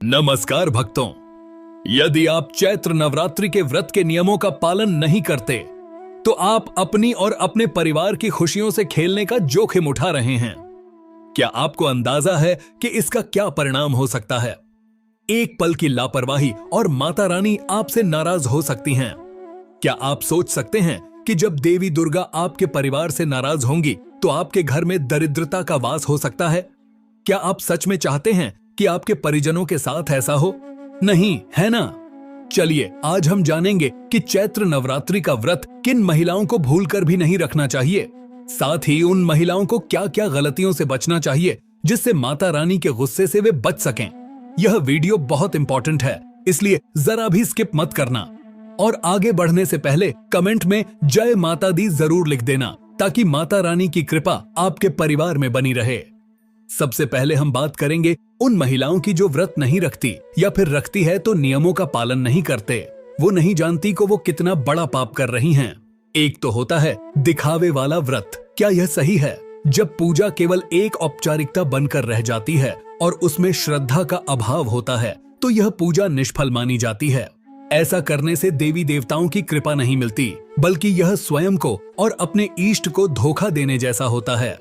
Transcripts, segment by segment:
नमस्कार भक्तों। यदि आप चैत्र नवरात्रि के व्रत के नियमों का पालन नहीं करते तो आप अपनी और अपने परिवार की खुशियों से खेलने का जोखिम उठा रहे हैं। क्या आपको अंदाजा है कि इसका क्या परिणाम हो सकता है? एक पल की लापरवाही और माता रानी आपसे नाराज हो सकती हैं। क्या आप सोच सकते हैं कि जब देवी दुर्गा आपके परिवार से नाराज होंगी तो आपके घर में दरिद्रता का वास हो सकता है? क्या आप सच में चाहते हैं कि आपके परिजनों के साथ ऐसा हो? नहीं, है ना? चलिए आज हम जानेंगे कि चैत्र नवरात्रि का व्रत किन महिलाओं को भूलकर भी नहीं रखना चाहिए, साथ ही उन महिलाओं को क्या क्या गलतियों से बचना चाहिए जिससे माता रानी के गुस्से से वे बच सकें। यह वीडियो बहुत इंपॉर्टेंट है, इसलिए जरा भी स्किप मत करना। और आगे बढ़ने से पहले कमेंट में जय माता दी जरूर लिख देना ताकि माता रानी की कृपा आपके परिवार में बनी रहे। सबसे पहले हम बात करेंगे उन महिलाओं की जो व्रत नहीं रखती या फिर रखती है तो नियमों का पालन नहीं करते। वो नहीं जानती को वो कितना बड़ा पाप कर रही हैं। एक तो होता है दिखावे वाला व्रत। क्या यह सही है? जब पूजा केवल एक औपचारिकता बनकर रह जाती है और उसमें श्रद्धा का अभाव होता है तो यह पूजा निष्फल मानी जाती है। ऐसा करने से देवी देवताओं की कृपा नहीं मिलती, बल्कि यह स्वयं को और अपने इष्ट को धोखा देने जैसा होता है।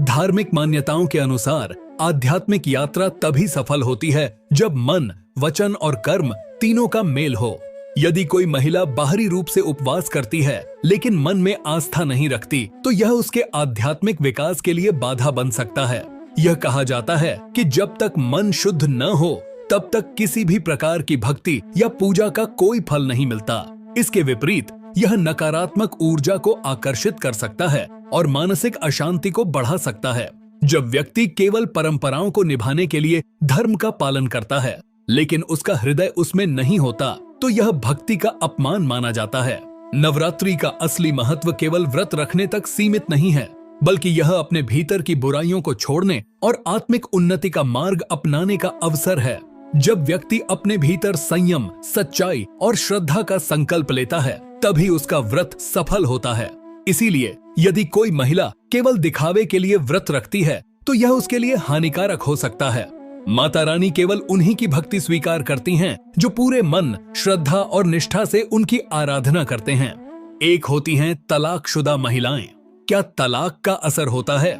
धार्मिक मान्यताओं के अनुसार आध्यात्मिक यात्रा तभी सफल होती है जब मन, वचन और कर्म तीनों का मेल हो। यदि कोई महिला बाहरी रूप से उपवास करती है लेकिन मन में आस्था नहीं रखती तो यह उसके आध्यात्मिक विकास के लिए बाधा बन सकता है। यह कहा जाता है कि जब तक मन शुद्ध न हो तब तक किसी भी प्रकार की भक्ति या पूजा का कोई फल नहीं मिलता। इसके विपरीत यह नकारात्मक ऊर्जा को आकर्षित कर सकता है और मानसिक अशांति को बढ़ा सकता है। जब व्यक्ति केवल परंपराओं को निभाने के लिए धर्म का पालन करता है लेकिन उसका हृदय उसमें नहीं होता तो यह भक्ति का अपमान माना जाता है। नवरात्रि का असली महत्व केवल व्रत रखने तक सीमित नहीं है, बल्कि यह अपने भीतर की बुराइयों को छोड़ने और आत्मिक उन्नति का मार्ग अपनाने का अवसर है। जब व्यक्ति अपने भीतर संयम, सच्चाई और श्रद्धा का संकल्प लेता है तभी उसका व्रत सफल होता है। इसीलिए यदि कोई महिला केवल दिखावे के लिए व्रत रखती है तो यह उसके लिए हानिकारक हो सकता है। माता रानी केवल उन्हीं की भक्ति स्वीकार करती हैं जो पूरे मन, श्रद्धा और निष्ठा से उनकी आराधना करते हैं। एक होती हैं तलाकशुदा महिलाएं। क्या तलाक का असर होता है?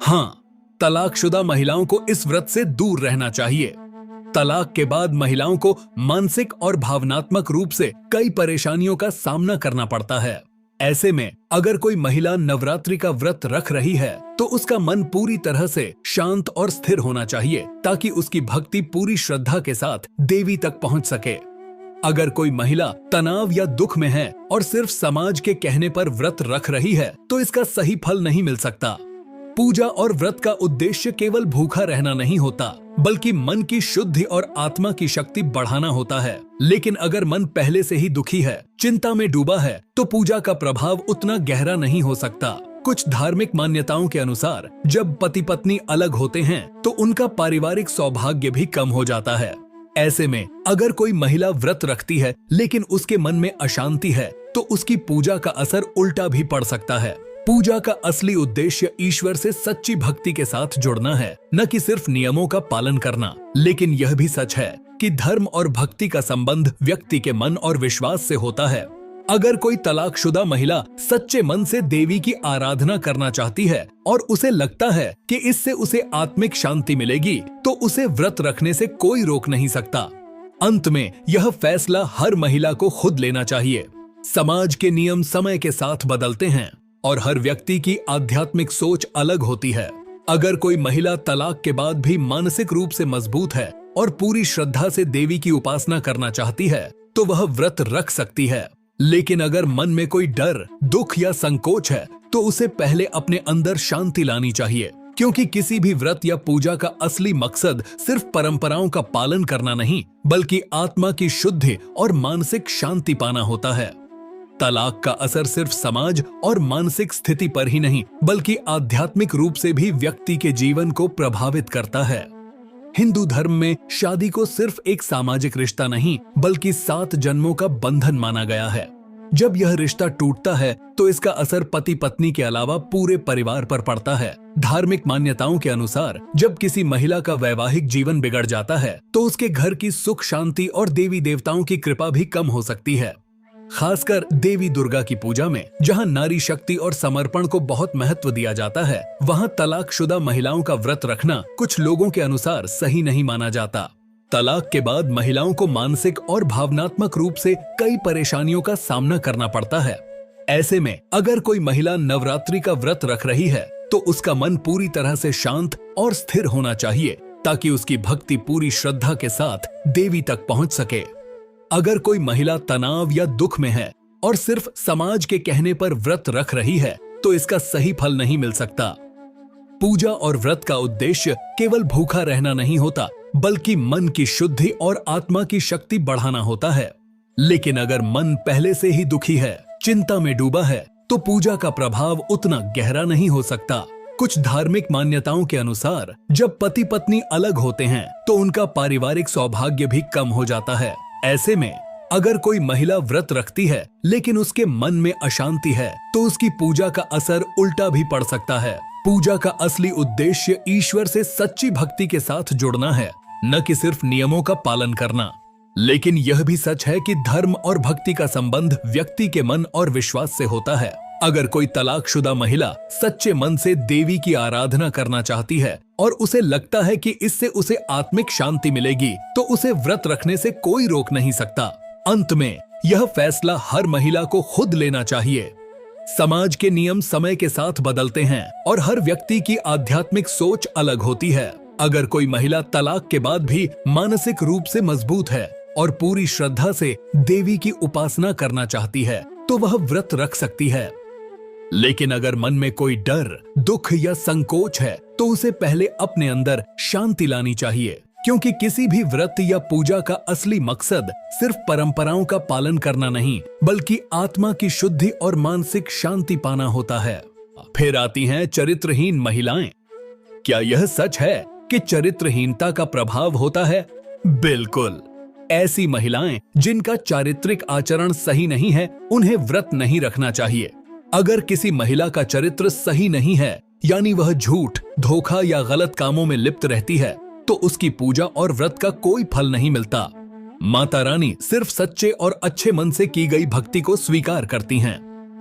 हाँ, तलाकशुदा महिलाओं को इस व्रत से दूर रहना चाहिए। तलाक के बाद महिलाओं को मानसिक और भावनात्मक रूप से कई परेशानियों का सामना करना पड़ता है। ऐसे में अगर कोई महिला नवरात्रि का व्रत रख रही है तो उसका मन पूरी तरह से शांत और स्थिर होना चाहिए ताकि उसकी भक्ति पूरी श्रद्धा के साथ देवी तक पहुंच सके। अगर कोई महिला तनाव या दुख में है और सिर्फ समाज के कहने पर व्रत रख रही है तो इसका सही फल नहीं मिल सकता। पूजा और व्रत का उद्देश्य केवल भूखा रहना नहीं होता, बल्कि मन की शुद्धि और आत्मा की शक्ति बढ़ाना होता है। लेकिन अगर मन पहले से ही दुखी है, चिंता में डूबा है, तो पूजा का प्रभाव उतना गहरा नहीं हो सकता। कुछ धार्मिक मान्यताओं के अनुसार जब पति पत्नी अलग होते हैं तो उनका पारिवारिक सौभाग्य भी कम हो जाता है। ऐसे में अगर कोई महिला व्रत रखती है लेकिन उसके मन में अशांति है तो उसकी पूजा का असर उल्टा भी पड़ सकता है। पूजा का असली उद्देश्य ईश्वर से सच्ची भक्ति के साथ जुड़ना है, न कि सिर्फ नियमों का पालन करना। लेकिन यह भी सच है कि धर्म और भक्ति का संबंध व्यक्ति के मन और विश्वास से होता है। अगर कोई तलाकशुदा महिला सच्चे मन से देवी की आराधना करना चाहती है और उसे लगता है कि इससे उसे आत्मिक शांति मिलेगी तो उसे व्रत रखने से कोई रोक नहीं सकता। अंत में यह फैसला हर महिला को खुद लेना चाहिए। समाज के नियम समय के साथ बदलते हैं और हर व्यक्ति की आध्यात्मिक सोच अलग होती है। अगर कोई महिला तलाक के बाद भी मानसिक रूप से मजबूत है और पूरी श्रद्धा से देवी की उपासना करना चाहती है तो वह व्रत रख सकती है। लेकिन अगर मन में कोई डर, दुख या संकोच है तो उसे पहले अपने अंदर शांति लानी चाहिए, क्योंकि किसी भी व्रत या पूजा का असली मकसद सिर्फ परंपराओं का पालन करना नहीं, बल्कि आत्मा की शुद्धि और मानसिक शांति पाना होता है। तलाक का असर सिर्फ समाज और मानसिक स्थिति पर ही नहीं, बल्कि आध्यात्मिक रूप से भी व्यक्ति के जीवन को प्रभावित करता है। हिंदू धर्म में शादी को सिर्फ एक सामाजिक रिश्ता नहीं, बल्कि 7 जन्मों का बंधन माना गया है। जब यह रिश्ता टूटता है तो इसका असर पति पत्नी के अलावा पूरे परिवार पर पड़ता है। धार्मिक मान्यताओं के अनुसार जब किसी महिला का वैवाहिक जीवन बिगड़ जाता है तो उसके घर की सुख शांति और देवी देवताओं की कृपा भी कम हो सकती है। खासकर देवी दुर्गा की पूजा में, जहां नारी शक्ति और समर्पण को बहुत महत्व दिया जाता है, वहां तलाकशुदा महिलाओं का व्रत रखना कुछ लोगों के अनुसार सही नहीं माना जाता। तलाक के बाद महिलाओं को मानसिक और भावनात्मक रूप से कई परेशानियों का सामना करना पड़ता है। ऐसे में अगर कोई महिला नवरात्रि का व्रत रख रही है तो उसका मन पूरी तरह से शांत और स्थिर होना चाहिए, ताकि उसकी भक्ति पूरी श्रद्धा के साथ देवी तक पहुंच सके। अगर कोई महिला तनाव या दुख में है और सिर्फ समाज के कहने पर व्रत रख रही है तो इसका सही फल नहीं मिल सकता। पूजा और व्रत का उद्देश्य केवल भूखा रहना नहीं होता, बल्कि मन की शुद्धि और आत्मा की शक्ति बढ़ाना होता है। लेकिन अगर मन पहले से ही दुखी है, चिंता में डूबा है, तो पूजा का प्रभाव उतना गहरा नहीं हो सकता। कुछ धार्मिक मान्यताओं के अनुसार जब पति पत्नी अलग होते हैं तो उनका पारिवारिक सौभाग्य भी कम हो जाता है। ऐसे में अगर कोई महिला व्रत रखती है लेकिन उसके मन में अशांति है तो उसकी पूजा का असर उल्टा भी पड़ सकता है। पूजा का असली उद्देश्य ईश्वर से सच्ची भक्ति के साथ जुड़ना है, न कि सिर्फ नियमों का पालन करना। लेकिन यह भी सच है कि धर्म और भक्ति का संबंध व्यक्ति के मन और विश्वास से होता है। अगर कोई तलाकशुदा महिला सच्चे मन से देवी की आराधना करना चाहती है और उसे लगता है कि इससे उसे आत्मिक शांति मिलेगी, तो उसे व्रत रखने से कोई रोक नहीं सकता। अंत में यह फैसला हर महिला को खुद लेना चाहिए। समाज के नियम समय के साथ बदलते हैं और हर व्यक्ति की आध्यात्मिक सोच अलग होती है। अगर कोई महिला तलाक के बाद भी मानसिक रूप से मजबूत है और पूरी श्रद्धा से देवी की उपासना करना चाहती है तो वह व्रत रख सकती है। लेकिन अगर मन में कोई डर, दुख या संकोच है तो उसे पहले अपने अंदर शांति लानी चाहिए, क्योंकि किसी भी व्रत या पूजा का असली मकसद सिर्फ परंपराओं का पालन करना नहीं, बल्कि आत्मा की शुद्धि और मानसिक शांति पाना होता है। फिर आती हैं चरित्रहीन महिलाएं। क्या यह सच है कि चरित्रहीनता का प्रभाव होता है? बिल्कुल। ऐसी महिलाएं जिनका चारित्रिक आचरण सही नहीं है, उन्हें व्रत नहीं रखना चाहिए। अगर किसी महिला का चरित्र सही नहीं है, यानी वह झूठ, धोखा या गलत कामों में लिप्त रहती है, तो उसकी पूजा और व्रत का कोई फल नहीं मिलता। माता रानी सिर्फ सच्चे और अच्छे मन से की गई भक्ति को स्वीकार करती हैं।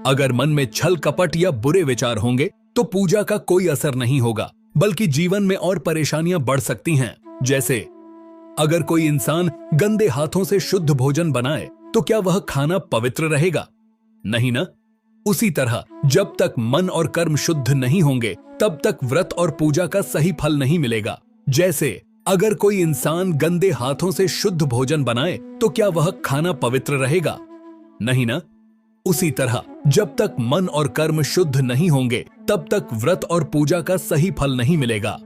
अगर मन में छल कपट या बुरे विचार होंगे तो पूजा का कोई असर नहीं होगा, बल्कि जीवन में और परेशानियां बढ़ सकती हैं। जैसे अगर कोई इंसान गंदे हाथों से शुद्ध भोजन बनाए तो क्या वह खाना पवित्र रहेगा? नहीं ना। उसी तरह जब तक मन और कर्म शुद्ध नहीं होंगे तब तक व्रत और पूजा का सही फल नहीं मिलेगा। जैसे अगर कोई इंसान गंदे हाथों से शुद्ध भोजन बनाए तो क्या वह खाना पवित्र रहेगा? नहीं ना। उसी तरह जब तक मन और कर्म शुद्ध नहीं होंगे तब तक व्रत और पूजा का सही फल नहीं मिलेगा।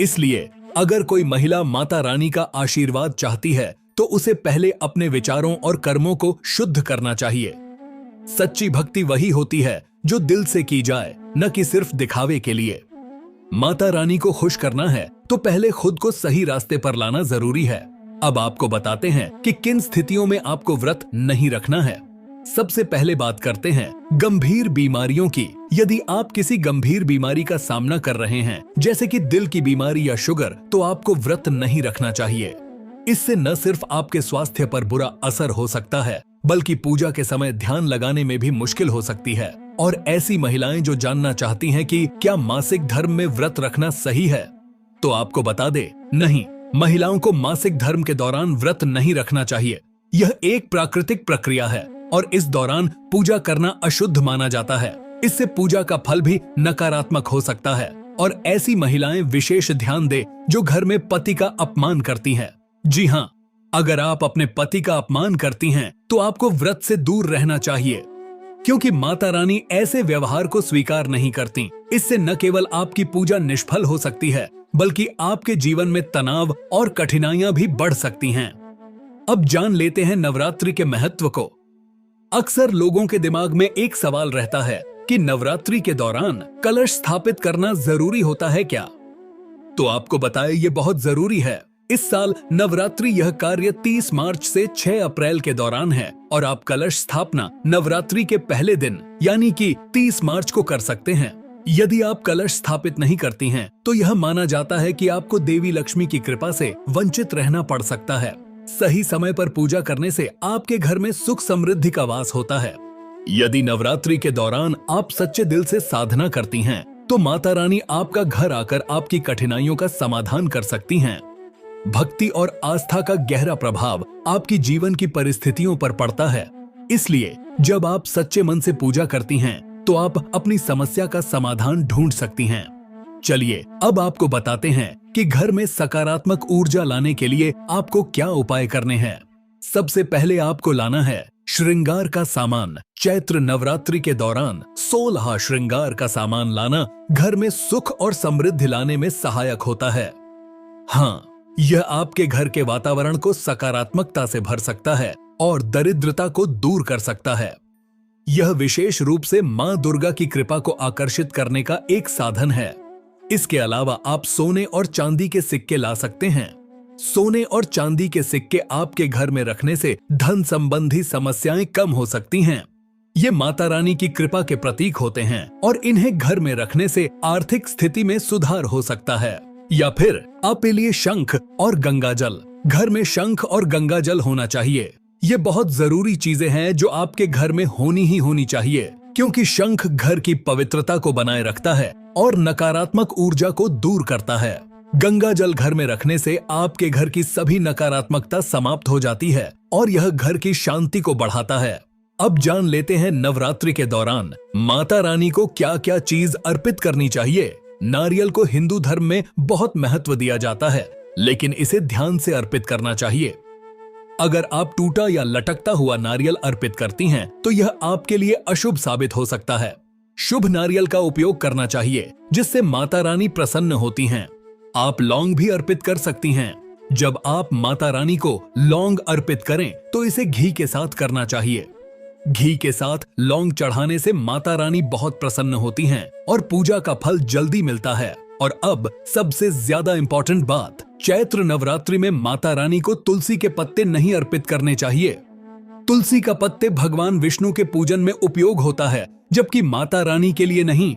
इसलिए अगर कोई महिला माता रानी का आशीर्वाद चाहती है तो उसे पहले अपने विचारों और कर्मों को शुद्ध करना चाहिए। सच्ची भक्ति वही होती है जो दिल से की जाए, न कि सिर्फ दिखावे के लिए। माता रानी को खुश करना है तो पहले खुद को सही रास्ते पर लाना जरूरी है। अब आपको बताते हैं कि किन स्थितियों में आपको व्रत नहीं रखना है। सबसे पहले बात करते हैं गंभीर बीमारियों की। यदि आप किसी गंभीर बीमारी का सामना कर रहे हैं, जैसे कि दिल की बीमारी या शुगर, तो आपको व्रत नहीं रखना चाहिए। इससे न सिर्फ आपके स्वास्थ्य पर बुरा असर हो सकता है, बल्कि पूजा के समय ध्यान लगाने में भी मुश्किल हो सकती है। और ऐसी महिलाएं जो जानना चाहती हैं कि क्या मासिक धर्म में व्रत रखना सही है, तो आपको बता दे, नहीं, महिलाओं को मासिक धर्म के दौरान व्रत नहीं रखना चाहिए। यह एक प्राकृतिक प्रक्रिया है और इस दौरान पूजा करना अशुद्ध माना जाता है। इससे पूजा का फल भी नकारात्मक हो सकता है। और ऐसी महिलाएं विशेष ध्यान दे जो घर में पति का अपमान करती हैं। जी हाँ, अगर आप अपने पति का अपमान करती हैं तो आपको व्रत से दूर रहना चाहिए, क्योंकि माता रानी ऐसे व्यवहार को स्वीकार नहीं करती। इससे न केवल आपकी पूजा निष्फल हो सकती है, बल्कि आपके जीवन में तनाव और कठिनाइयां भी बढ़ सकती हैं। अब जान लेते हैं नवरात्रि के महत्व को। अक्सर लोगों के दिमाग में एक सवाल रहता है कि नवरात्रि के दौरान कलश स्थापित करना जरूरी होता है क्या? तो आपको बताएं, ये बहुत जरूरी है। इस साल नवरात्रि यह कार्य 30 मार्च से 6 अप्रैल के दौरान है और आप कलश स्थापना नवरात्रि के पहले दिन यानी कि 30 मार्च को कर सकते हैं। यदि आप कलश स्थापित नहीं करती हैं, तो यह माना जाता है कि आपको देवी लक्ष्मी की कृपा से वंचित रहना पड़ सकता है। सही समय पर पूजा करने से आपके घर में सुख समृद्धि का वास होता है। यदि नवरात्रि के दौरान आप सच्चे दिल से साधना करती हैं, तो माता रानी आपका घर आकर आपकी कठिनाइयों का समाधान कर सकती हैं। भक्ति और आस्था का गहरा प्रभाव आपकी जीवन की परिस्थितियों पर पड़ता है। इसलिए जब आप सच्चे मन से पूजा करती हैं, तो आप अपनी समस्या का समाधान ढूंढ सकती हैं। चलिए अब आपको बताते हैं कि घर में सकारात्मक ऊर्जा लाने के लिए आपको क्या उपाय करने हैं। सबसे पहले आपको लाना है श्रृंगार का सामान। चैत्र नवरात्रि के दौरान 16 श्रृंगार का सामान लाना घर में सुख और समृद्धि लाने में सहायक होता है। हाँ, यह आपके घर के वातावरण को सकारात्मकता से भर सकता है और दरिद्रता को दूर कर सकता है। यह विशेष रूप से मां दुर्गा की कृपा को आकर्षित करने का एक साधन है। इसके अलावा आप सोने और चांदी के सिक्के ला सकते हैं। सोने और चांदी के सिक्के आपके घर में रखने से धन संबंधी समस्याएं कम हो सकती हैं। ये माता रानी की कृपा के प्रतीक होते हैं और इन्हें घर में रखने से आर्थिक स्थिति में सुधार हो सकता है। या फिर आपके लिए शंख और गंगाजल। घर में शंख और गंगाजल होना चाहिए। ये बहुत जरूरी चीजें हैं जो आपके घर में होनी ही होनी चाहिए, क्योंकि शंख घर की पवित्रता को बनाए रखता है और नकारात्मक ऊर्जा को दूर करता है। गंगा जल घर में रखने से आपके घर की सभी नकारात्मकता समाप्त हो जाती है और यह घर की शांति को बढ़ाता है। अब जान लेते हैं नवरात्रि के दौरान माता रानी को क्या क्या चीज अर्पित करनी चाहिए। नारियल को हिंदू धर्म में बहुत महत्व दिया जाता है, लेकिन इसे ध्यान से अर्पित करना चाहिए। अगर आप टूटा या लटकता हुआ नारियल अर्पित करती हैं, तो यह आपके लिए अशुभ साबित हो सकता है। शुभ नारियल का उपयोग करना चाहिए, जिससे माता रानी प्रसन्न होती हैं। आप लौंग भी अर्पित कर सकती हैं। जब आप माता रानी को लौंग अर्पित करें, तो इसे घी के साथ करना चाहिए। घी के साथ लौंग चढ़ाने से माता रानी बहुत प्रसन्न होती हैं और पूजा का फल जल्दी मिलता है। और अब सबसे ज्यादा इंपॉर्टेंट बात, चैत्र नवरात्रि में माता रानी को तुलसी के पत्ते नहीं अर्पित करने चाहिए। तुलसी का पत्ते भगवान विष्णु के पूजन में उपयोग होता है, जबकि माता रानी के लिए नहीं।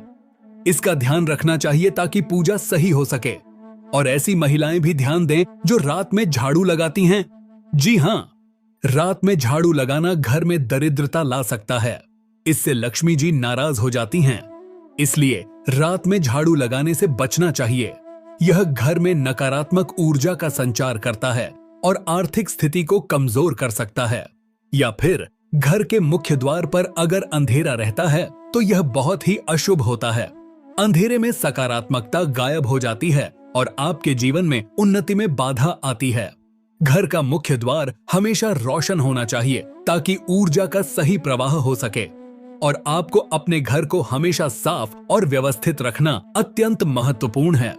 इसका ध्यान रखना चाहिए ताकि पूजा सही हो सके। और ऐसी महिलाएं भी ध्यान दें जो रात में झाड़ू लगाती हैं। जी हाँ, रात में झाड़ू लगाना घर में दरिद्रता ला सकता है। इससे लक्ष्मी जी नाराज हो जाती हैं। इसलिए रात में झाड़ू लगाने से बचना चाहिए। यह घर में नकारात्मक ऊर्जा का संचार करता है और आर्थिक स्थिति को कमजोर कर सकता है। या फिर घर के मुख्य द्वार पर अगर अंधेरा रहता है, तो यह बहुत ही अशुभ होता है। अंधेरे में सकारात्मकता गायब हो जाती है और आपके जीवन में उन्नति में बाधा आती है। घर का मुख्य द्वार हमेशा रोशन होना चाहिए ताकि ऊर्जा का सही प्रवाह हो सके। और आपको अपने घर को हमेशा साफ और व्यवस्थित रखना अत्यंत महत्वपूर्ण है।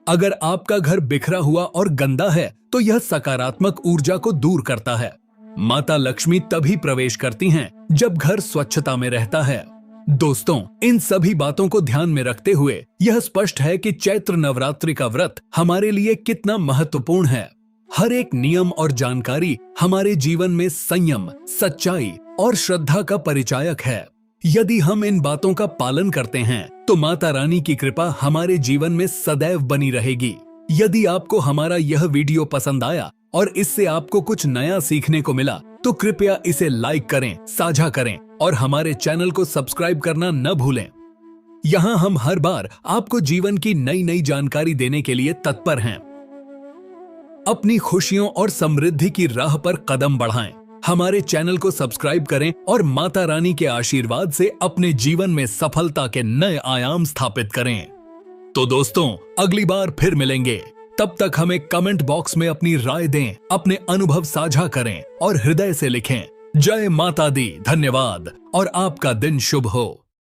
अगर आपका घर बिखरा हुआ और गंदा है, तो यह सकारात्मक ऊर्जा को दूर करता है। माता लक्ष्मी तभी प्रवेश करती हैं जब घर स्वच्छता में रहता है। दोस्तों, इन सभी बातों को ध्यान में रखते हुए यह स्पष्ट है कि चैत्र नवरात्रि का व्रत हमारे लिए कितना महत्वपूर्ण है। हर एक नियम और जानकारी हमारे जीवन में संयम, सच्चाई और श्रद्धा का परिचायक है। यदि हम इन बातों का पालन करते हैं, तो माता रानी की कृपा हमारे जीवन में सदैव बनी रहेगी। यदि आपको हमारा यह वीडियो पसंद आया और इससे आपको कुछ नया सीखने को मिला, तो कृपया इसे लाइक करें, साझा करें और हमारे चैनल को सब्सक्राइब करना न भूलें। यहाँ हम हर बार आपको जीवन की नई नई जानकारी देने के लिए तत्पर हैं। अपनी खुशियों और समृद्धि की राह पर कदम बढ़ाएं। हमारे चैनल को सब्सक्राइब करें और माता रानी के आशीर्वाद से अपने जीवन में सफलता के नए आयाम स्थापित करें। तो दोस्तों, अगली बार फिर मिलेंगे। तब तक हमें कमेंट बॉक्स में अपनी राय दें, अपने अनुभव साझा करें और हृदय से लिखें। जय माता दी। धन्यवाद और आपका दिन शुभ हो।